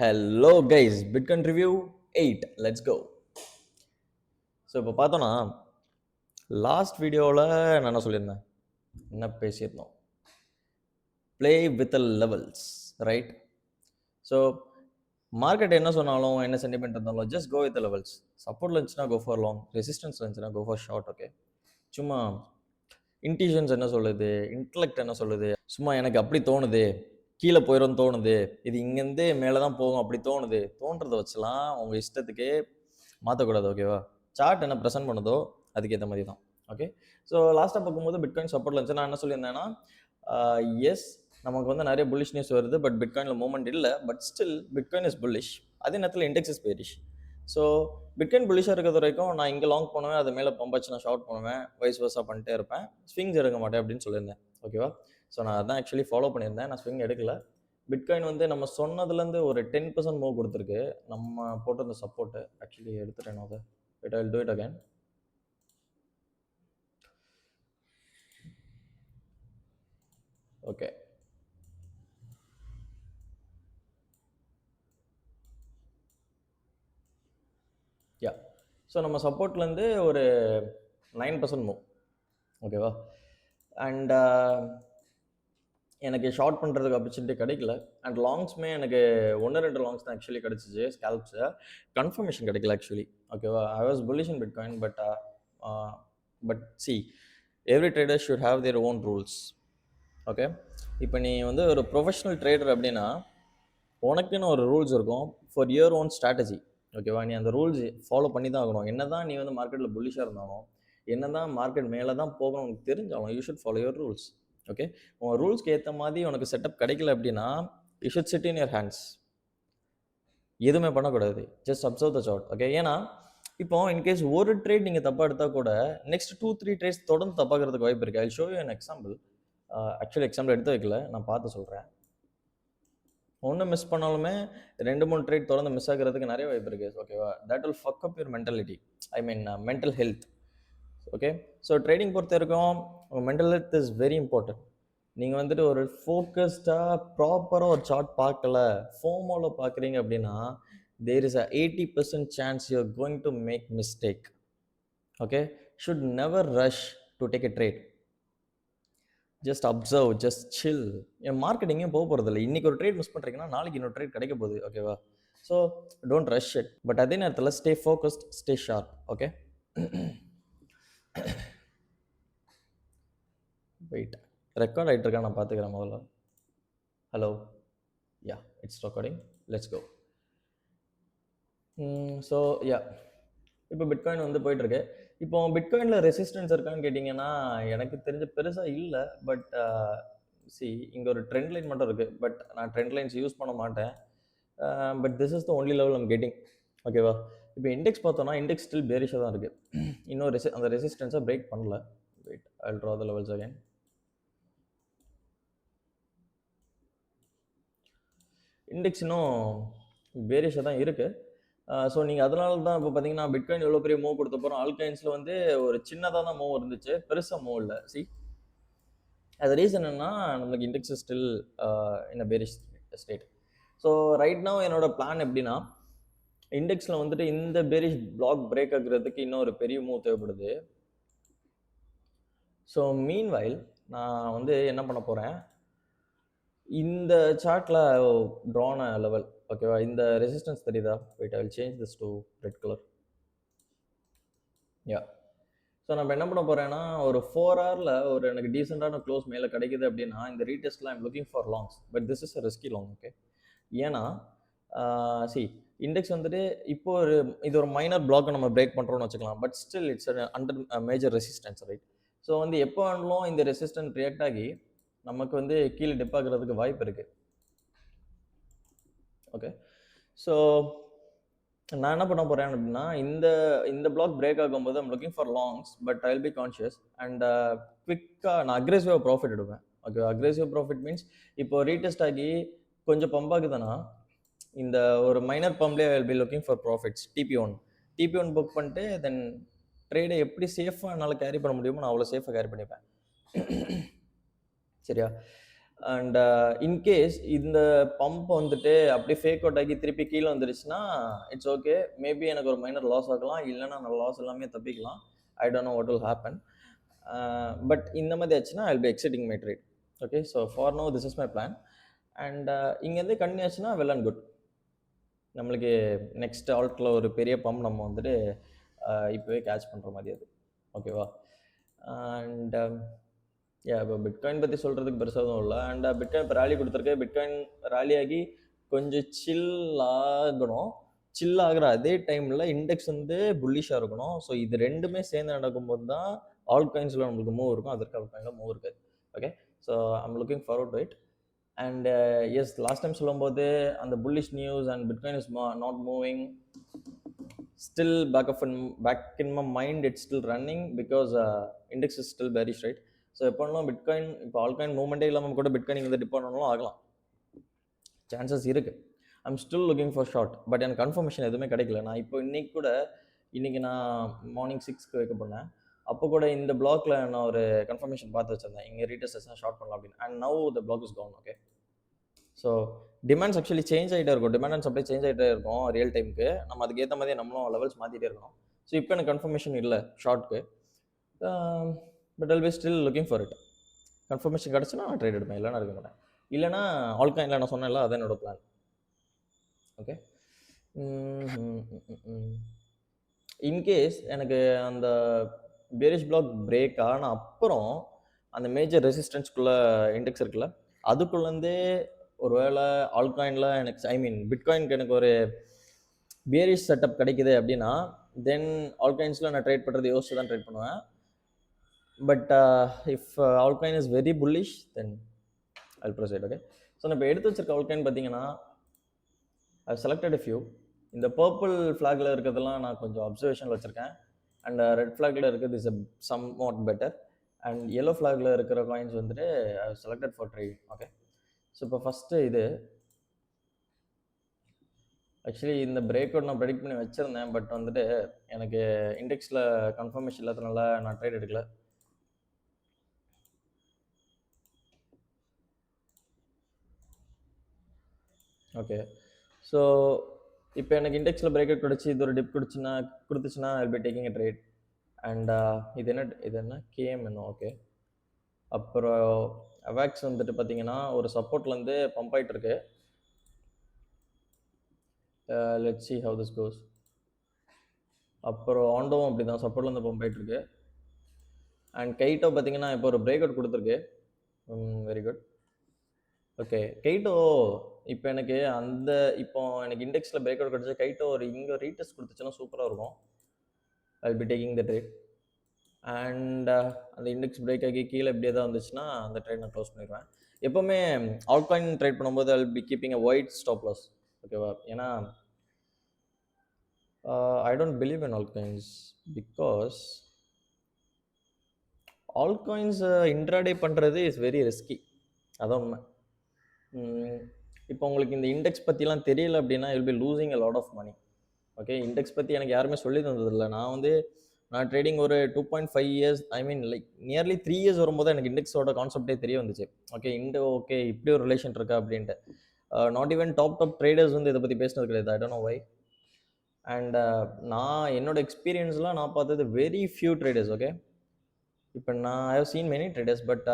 Hello guys, bitcoin review 8 let's go. So இப்போ பார்த்தோன்னா last வீடியோவில் நான் என்ன சொல்லியிருந்தேன், என்ன பேசியிருந்தோம், play with levels, right? So market என்ன சொன்னாலும் என்ன சென்டிமெண்ட் இருந்தாலும் ஜஸ்ட் கோ வித் லெவல்ஸ். சப்போர்ட்டில் இருந்துச்சுன்னா கோ ஃபார் லாங், ரெசிஸ்டன்ஸ் இருந்துச்சுன்னா கோ ஃபார் ஷார்ட். ஓகே, சும்மா இன்டியூஷன்ஸ் என்ன சொல்லுது, இன்டலெக்ட் என்ன சொல்லுது, சும்மா எனக்கு அப்படி தோணுது, கீழே போயிடும் தோணுது, இது இங்கேருந்து மேலே தான் போகும் அப்படி தோன்றதை வச்சுலாம் உங்கள் இஷ்டத்துக்கே மாற்றக்கூடாது. ஓகேவா? சார்ட் என்ன ப்ரெசென்ட் பண்ணுதோ அதுக்கேற்ற மாதிரி தான். ஓகே, ஸோ லாஸ்ட்டாக பார்க்கும்போது பிட்காயின் சப்போர்ட்டில் இருந்துச்சு. நான் என்ன சொல்லியிருந்தேன்னா, எஸ் நமக்கு வந்து நிறைய புல்லிஷ் நியூஸ் வருது, பட் பிட்காயினில் மூவ்மெண்ட் இல்லை, but still bitcoin is bullish. அதே நேரத்தில் index is bearish. So bitcoin புல்லிஷாக இருக்கிறது வரைக்கும் நான் இங்கே லாங் பண்ணுவேன், அது மேலே பம்பாச்சு நான் ஷார்ட் பண்ணுவேன், வைஸ் வர்ஸாக பண்ணிட்டே இருப்பேன், ஸ்விங்ஸ் எடுக்க மாட்டேன் அப்படின்னு சொல்லியிருந்தேன். ஓகேவா? ஸோ நான் அதான் ஆக்சுவலி ஃபாலோ பண்ணியிருந்தேன். நான் ஸ்விங் எடுக்கல. பிட்காயின் வந்து நம்ம சொன்னதுலேருந்து ஒரு 10% மூவ் கொடுத்துருக்கு. நம்ம போட்டிருந்த சப்போர்ட்டு ஆக்சுவலி எடுத்துட்டேன். அதை I will do it again. Okay, yeah. So நம்ம சப்போர்ட்லேருந்து ஒரு 9% மூவ். ஓகேவா? அண்ட் எனக்கு ஷார்ட் பண்ணுறதுக்கு ஆப்பர்ச்சுனிட்டி கிடைக்கல. அண்ட் லாங்ஸ்மே எனக்கு 1-2 லாங்ஸ் தான் ஆக்சுவலி கிடச்சிச்சு. ஸ்கேல்ப்ஸு கன்ஃபர்மேஷன் கிடைக்கல ஆக்சுவலி. ஓகேவா? I was bullish in bitcoin, but see every trader should have their own rules. Okay, இப்போ நீ வந்து ஒரு ப்ரொஃபஷனல் ட்ரேடர் அப்படின்னா உனக்குன்னு ஒரு ரூல்ஸ் இருக்கும் ஃபார் யுவர் ஓன் ஸ்ட்ராட்டஜி. ஓகேவா? நீ அந்த ரூல்ஸ் ஃபாலோ பண்ணி தான் ஆகணும். என்ன தான் நீ வந்து மார்க்கெட்டில் புல்லிஷாக இருந்தாலும், என்ன தான் மார்க்கெட் மேலே தான் போகணும் உனக்கு தெரிஞ்சாலும், you should follow your rules. Okay, உங்கள் ரூல்ஸ்க்கு ஏற்ற மாதிரி உனக்கு செட்டப் கிடைக்கல அப்படின்னா you should sit in your hands. எதுவுமே பண்ணக்கூடாது, just observe the chart. Okay, ஏன்னா இப்போ இன்கேஸ் ஒரு ட்ரேட் நீங்கள் தப்பாக எடுத்தால் கூட நெக்ஸ்ட் 2-3 ட்ரேட்ஸ் தொடர்ந்து தப்பாகிறதுக்கு வாய்ப்பு இருக்குது. I show you an example. Actually example எடுத்து வைக்கல, நான் பார்த்து சொல்கிறேன். ஒன்று மிஸ் பண்ணாலுமே 2-3 ட்ரேட் தொடர்ந்து மிஸ் ஆகிறதுக்கு நிறைய வாய்ப்பு இருக்குது. ஓகேவா? That will fuck up your mentality, I mean mental health. Okay, so trading பொறுத்த வரைக்கும் mental health is very important. நீங்கள் வந்துட்டு ஒரு ஃபோக்கஸ்டாக ப்ராப்பராக ஒரு சார்ட் பார்க்கல, ஃபோமோவில் பார்க்குறீங்க அப்படின்னா there is a 80% chance you are going to make mistake. Okay, should never rush to take a trade. Just observe, just chill. என் மார்க்கெட்டிங்கும் போக போகிறதில்ல. இன்றைக்கி ஒரு ட்ரேட் மிஸ் பண்ணுறீங்கன்னா நாளைக்கு இன்னொரு ட்ரேட் கிடைக்க போகுது. ஓகேவா? So don't rush it, but அதே நேரத்தில் stay focused, stay sharp. Okay, wait, record ஆகிட்டு இருக்கா நான் பார்த்துக்கிறேன் முதல்ல. Hello, ya, it's recording. Let's go. So ya, இப்போ பிட்காயின் வந்து போயிட்டுருக்கு. இப்போ பிட்காயினில் ரெசிஸ்டன்ஸ் இருக்கான்னு கேட்டிங்கன்னா எனக்கு தெரிஞ்ச பெருசாக இல்லை. பட் சி, இங்கே ஒரு ட்ரெண்ட் லைன் மட்டும் இருக்குது, பட் நான் ட்ரெண்ட் லைன்ஸ் யூஸ் பண்ண மாட்டேன். But this is the only level I'm getting. ஓகேவா? இப்போ இண்டெக்ஸ் பார்த்தோன்னா இண்டெக்ஸ் ஸ்டில் பேரிஷாக தான் இருக்குது. இன்னும் அந்த ரெசிஸ்டன்ஸை பிரேக் பண்ணல. Wait, I will draw the levels again. Index இன்னும் பேரிஷாக தான் இருக்குது. ஸோ நீங்கள் அதனால தான் இப்போ பார்த்தீங்கன்னா பிட்காயின் எவ்வளோ பெரிய மூவ் கொடுத்த போகிறோம். ஆல்காயின்ஸில் வந்து ஒரு சின்னதாக தான் மூவ் இருந்துச்சு, பெருசாக மூவ் இல்லை. சி, அது ரீசன் என்னன்னா நம்மளுக்கு index still in a bearish state. So right now என்னோட பிளான் எப்படின்னா, இண்டெக்ஸில் வந்துட்டு இந்த பேரிஷ் பிளாக் பிரேக் ஆகுறதுக்கு இன்னும் ஒரு பெரிய மூவ் தேவைப்படுது. ஸோ மீன்வைல் நான் வந்து என்ன பண்ண போகிறேன், இந்த சார்ட்டில் ட்ரான லெவல். ஓகேவா? இந்த ரெசிஸ்டன்ஸ் தெரியுதா? Wait, I will change this to red colour. Ya, so நம்ம என்ன பண்ண போகிறேன்னா, ஒரு 4 ஹவரில் ஒரு எனக்கு டீசெண்டான க்ளோஸ் மேலே கிடைக்குது அப்படின்னா இந்த ரீடெஸ்ட்டில் I'm looking for longs. But this is a risky long. Okay, ஏன்னா சி, இண்டெக்ஸ் வந்துட்டு இப்போ இது ஒரு மைனர் பிளாக்கை நம்ம பிரேக் பண்ணுறோம்னு வச்சுக்கலாம், but still it's under major resistance, right? So வந்து எப்போ வேணாலும் இந்த ரெசிஸ்டன்ஸ் ரியாக்ட் ஆகி நமக்கு வந்து கீழே டிப் ஆகிறதுக்கு வாய்ப்பு இருக்குது. ஓகே, ஸோ நான் என்ன பண்ண போகிறேன் அப்படின்னா, இந்த பிளாக் பிரேக் ஆகும்போது I'm looking for longs, but I will be conscious and குவிக்காக நான் அக்ரெசிவாக ப்ராஃபிட் எடுப்பேன். ஓகே, அக்ரெசிவ் ப்ராஃபிட் மீன்ஸ் இப்போ ரீடெஸ்ட் ஆகி கொஞ்சம் பம்ப் ஆகுதுன்னா இந்த ஒரு மைனர் பம்ப்லேயே I will be looking for profits. TP one book பண்ணிட்டு தென் ட்ரேடை எப்படி சேஃபாக என்னால் கேரி பண்ண முடியுமோ நான் அவ்வளோ சேஃபாக கேரி பண்ணிப்பேன். சரியா? அண்ட் இன்கேஸ் இந்த பம்ப் வந்துட்டு அப்படியே ஃபேக் அவுட் ஆகி திருப்பி கீழே வந்துருச்சுன்னா இட்ஸ் ஓகே, மேபி எனக்கு ஒரு மைனர் லாஸ் ஆகலாம், இல்லைன்னா நான் லாஸ் எல்லாமே தப்பிக்கலாம். I don't know what will happen. But இந்த மாதிரி ஆச்சுன்னா I will be exiting my trade. Okay, so for now this is my plan. And இங்கேருந்து கண்டினியூ ஆச்சுன்னா வெல் அண்ட் குட். நம்மளுக்கு நெக்ஸ்ட் ஆல்ட்டில் ஒரு பெரிய பம்ப் நம்ம வந்துட்டு இப்போவே கேட்ச் பண்ணுற மாதிரி அது. ஓகேவா? அண்ட் இப்போ பிட்காயின் பற்றி சொல்கிறதுக்கு பெருசாக எதுவும் இல்லை. அண்ட் பிட்காயின் இப்போ ரேலி கொடுத்துருக்கு. பிட்காயின் ரேலி ஆகி கொஞ்சம் சில் ஆகணும். சில் ஆகிற அதே டைமில் இண்டெக்ஸ் வந்து புல்லிஷாக இருக்கணும். ஸோ இது ரெண்டுமே சேர்ந்து நடக்கும்போது தான் ஆல் காயின்ஸில் நம்மளுக்கு மூவ் இருக்கும், அதற்கு ஆல் காயினில் மூவ் இருக்காது. Okay, so I'm looking forward to it. And yes, last time சொல்லும்போது அந்த bullish news and bitcoin is not moving, still back in my mind it's still running because index is still bearish, right? So எப்போனாலும் bitcoin இப்போ altcoin மூவ்மெண்ட்டே இல்லாமல் கூட bitcoin வந்து dip பண்ணணும் ஆகலாம், சான்சஸ் இருக்குது. I'm still looking for short. But எனக்கு கன்ஃபர்மேஷன் எதுவுமே கிடைக்கல. நான் இப்போ இன்றைக்கி நான் மார்னிங் 6க்கு வைக்க போனேன். அப்போ கூட இந்த பிளாக்ல நான் ஒரு கன்ஃபர்மேஷன் பார்த்து வச்சிருந்தேன், இங்கே ரீடெஸ்ட் ஷார்ட் பண்ணலாம் அப்படின்னு. And now the block is gone. Okay, so demands actually change ஆகிட்டே இருக்கும், டிமாண்ட் அண்ட் சப்ளை சேஞ்ச் ஆகிட்டே இருக்கும் ரியல் டைமுக்கு. நம்ம அதுக்கேற்ற மாதிரி நம்மளும் லெவல்ஸ் மாற்றிட்டே இருக்கணும். ஸோ இப்போ எனக்கு கன்ஃபர்மேஷன் இல்லை ஷார்ட்க்கு, but I'll be still looking for it. Confirmation கிடச்சுன்னா நான் ட்ரேட் எடுப்பேன், இல்லைன்னா எடுக்க மாட்டேன். இல்லைனா ஆல்காயினில் நான் சொன்னேன்ல, அது என்னோட பிளான். ஓகே, இன்கேஸ் எனக்கு அந்த பேரிஷ் பிளாக் பிரேக் ஆன அப்புறம் அந்த மேஜர் ரெசிஸ்டன்ஸ்குள்ளே இண்டெக்ஸ் இருக்குல்ல, அதுக்குள்ளேருந்தே ஒரு வேளை ஆல்காயினில் எனக்கு பிட்காயினுக்கு எனக்கு ஒரு பேரிஷ் செட்டப் கிடைக்குது அப்படின்னா தென் ஆல்காயின்ஸில் நான் ட்ரேட் பண்ணுறது யோசிச்சு தான் ட்ரேட் பண்ணுவேன். But if altcoin is very bullish then I will proceed. Okay, so நான் இப்போ எடுத்து வச்சிருக்க ஆல்காயின் பார்த்தீங்கன்னா ஐ செலக்டட் ஃபியூ. இந்த பர்பிள் ஃப்ளாகில் இருக்கிறதெல்லாம் நான் கொஞ்சம் அப்சர்வேஷனில் வச்சுருக்கேன். அண்ட் ரெட் ஃப்ளாகில் இருக்கிறது is somewhat better. And yellow ஃப்ளாகில் இருக்கிற காயின்ஸ் வந்துட்டு I selected for trading. Okay, so இப்போ ஃபஸ்ட்டு இது ஆக்சுவலி இந்த பிரேக் அவுட் நான் ப்ரெடிக்ட் பண்ணி வச்சுருந்தேன். பட் வந்துட்டு எனக்கு இண்டெக்ஸில் கன்ஃபர்மேஷன் இல்லாதனால நான் ட்ரேட் எடுக்கல. ஓகே, ஸோ இப்போ எனக்கு இண்டெக்ஸில் பிரேக் அவுட் கிடச்சி இது ஒரு டிப் கொடுத்துச்சுன்னா I will be taking a trade. And இது என்ன கேஎம். ஓகே, அப்புறம் அவாக்ஸ் வந்துட்டு பார்த்தீங்கன்னா ஒரு சப்போர்ட்லேருந்து பம்ப் ஆகிட்டு இருக்கு. Let's see how this goes. அப்புறம் ஆண்டோவும் அப்படி தான் சப்போர்ட்லேருந்து பம்ப் ஆகிட்டு இருக்கு. அண்ட் கைட்டோ பார்த்தீங்கன்னா இப்போ ஒரு பிரேக் அவுட் கொடுத்துருக்கு. Very good. ஓகே, கைட்டோ இப்போ எனக்கு எனக்கு இண்டெக்ஸில் பிரேக் அவுட் கிடச்சி கைட்டோ ஒரு இங்கே ரீடெஸ்ட் கொடுத்துச்சுன்னா சூப்பராக இருக்கும். ஐ will be taking the trade. And அந்த இண்டெக்ஸ் பிரேக் ஆகி கீழே இப்படியே தான் வந்துச்சுன்னா அந்த ட்ரேட் நான் க்ளோஸ் பண்ணிடுவேன். எப்போவுமே ஆல்காயின் ட்ரேட் பண்ணும்போது I will be keeping a wide stop loss. ஓகேவா? ஏன்னா I don't believe in altcoins because ஆல்காயின்ஸை இன்ட்ராடே பண்ணுறது இஸ் வெரி ரிஸ்கி. அதான் உண்மை. இப்போ உங்களுக்கு இந்த இண்டெக்ஸ் பற்றிலாம் தெரியல அப்படின்னா you'll be losing a lot of money. Okay, index பற்றி எனக்கு யாருமே சொல்லி தந்ததில்லை. நான் ட்ரேடிங் ஒரு 2.5 இயர்ஸ், லைக் நியர்லி 3 இயர்ஸ் வரும்போது எனக்கு இண்டெக்ஸோட கான்செப்டே தெரிய வந்துச்சு. ஓகே இப்படி ஒரு ரிலேஷன் இருக்கா அப்படின்ட்டு. நாட் ஈவன் டாப் ட்ரேடர்ஸ் வந்து இதை பற்றி பேசினது கிடையாது. I don't know why. And நான் என்னோட எக்ஸ்பீரியன்ஸ்லாம் நான் பார்த்தது வெரி ஃபியூ ட்ரேடர்ஸ். ஓகே, இப்போ நான் I have seen many traders, but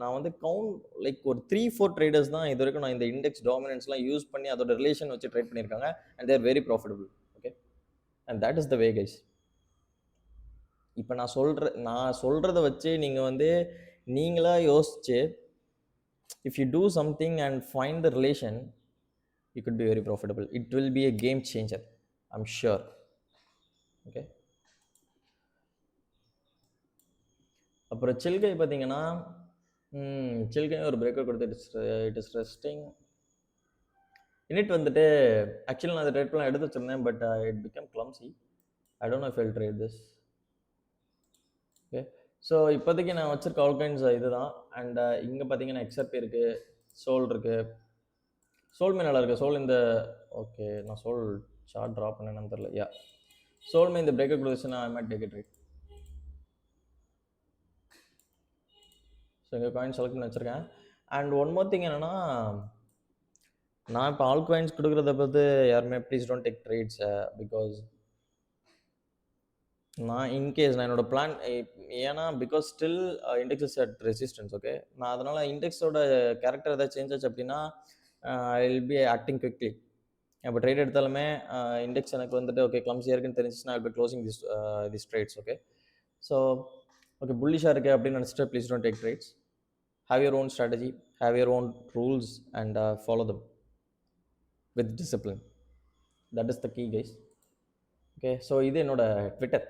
நான் வந்து லைக் ஒரு 3-4 ட்ரேடர்ஸ் தான் இது வரைக்கும் நான் இந்த இண்டெக்ஸ் டாமினன்ஸ்லாம் யூஸ் பண்ணி அதோட ரிலேஷன் வச்சு ட்ரேட் பண்ணியிருக்காங்க. And they're very profitable. Okay, and that is the way guys. இப்போ நான் சொல்கிறத வச்சு நீங்கள் வந்து நீங்களாக யோசிச்சு if you do something and find the relation you could be very profitable. It will be a game changer, I'm sure. Okay, அப்புறம் சில்கை பார்த்தீங்கன்னா சில்கை ஒரு பிரேக்கர் கொடுத்து இட் இஸ் ரெஸ்டிங். யூனிட் வந்துட்டு ஆக்சுவலி நான் அந்த ட்ரேட் பிளான் எடுத்து வச்சிருந்தேன், but it become clumsy. I don't know if I will trade this. Okay, so இப்போதைக்கு நான் வச்சிருக்க ஆல்காயின்ஸ் இதுதான். அண்ட் இங்கே பார்த்தீங்கன்னா எக்ஸ்ஆர்பி இருக்குது, சோல் இருக்குது. சோல்மே நல்லா இருக்குது. சோல் இந்த ஓகே நான் சோல் சார்ட் ட்ராப் பண்ணேன்னு தெரியல. யா, சோல்மே இந்த பிரேக்கர் கொடுத்துச்சுன்னா I might take it right. So இங்கே காயின் செலக்ட் பண்ணி வச்சுருக்கேன். அண்ட் ஒன் மோர் திங் என்னன்னா, நான் இப்போ ஆல் காயின்ஸ் குடுக்குறத பார்த்து யாருமே please don't take trades because நான் இன்கேஸ் நான் என்னோட பிளான் ஏன்னா because still index is at resistance. Okay, நான் அதனால இண்டெக்ஸோட கேரக்டர் ஏதாவது சேஞ்ச் ஆச்சு அப்படின்னா I will be acting quickly. இப்போ ட்ரேட் எடுத்தாலுமே இண்டெக்ஸ் எனக்கு வந்துட்டு ஓகே கிளம்ஸியாக இருக்குன்னு தெரிஞ்சிச்சுன்னா இப்போ closing this trades. Okay, so okay புல்லிஷாக இருக்கு அப்படின்னு நினச்சிட்டு please don't take trades. Have your own strategy, have your own rules and follow them with discipline. That is the key guys. Okay, so இது என்னோட ட்விட்டர்.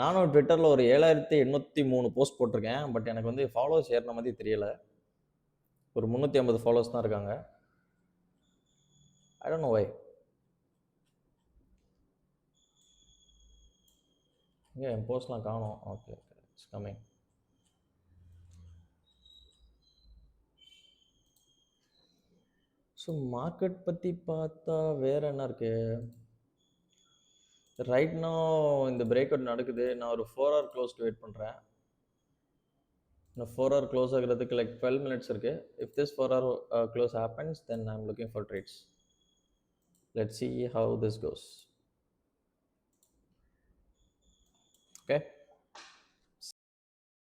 நானும் ட்விட்டரில் ஒரு 7803 post போட்டிருக்கேன். பட் எனக்கு வந்து ஃபாலோவர்ஸ் ஏறின மாதிரி தெரியல. ஒரு 350 ஃபாலோவர்ஸ் தான் இருக்காங்க. I don't know why. இங்கே என் போஸ்ட்லாம் காணோம். Okay, it's coming. So market பற்றி பார்த்தா வேறு என்ன இருக்குது? ரைட் நோ இந்த பிரேக் அவுட் நடக்குது. நான் ஒரு 4 hour க்ளோஸ்க்கு வெயிட் பண்ணுறேன். இந்த 4 hour க்ளோஸ் ஆகிறதுக்கு லைக் 12 minutes இருக்குது. If this 4 hour close happens then I am looking for trades. Let's see how this goes. Okay.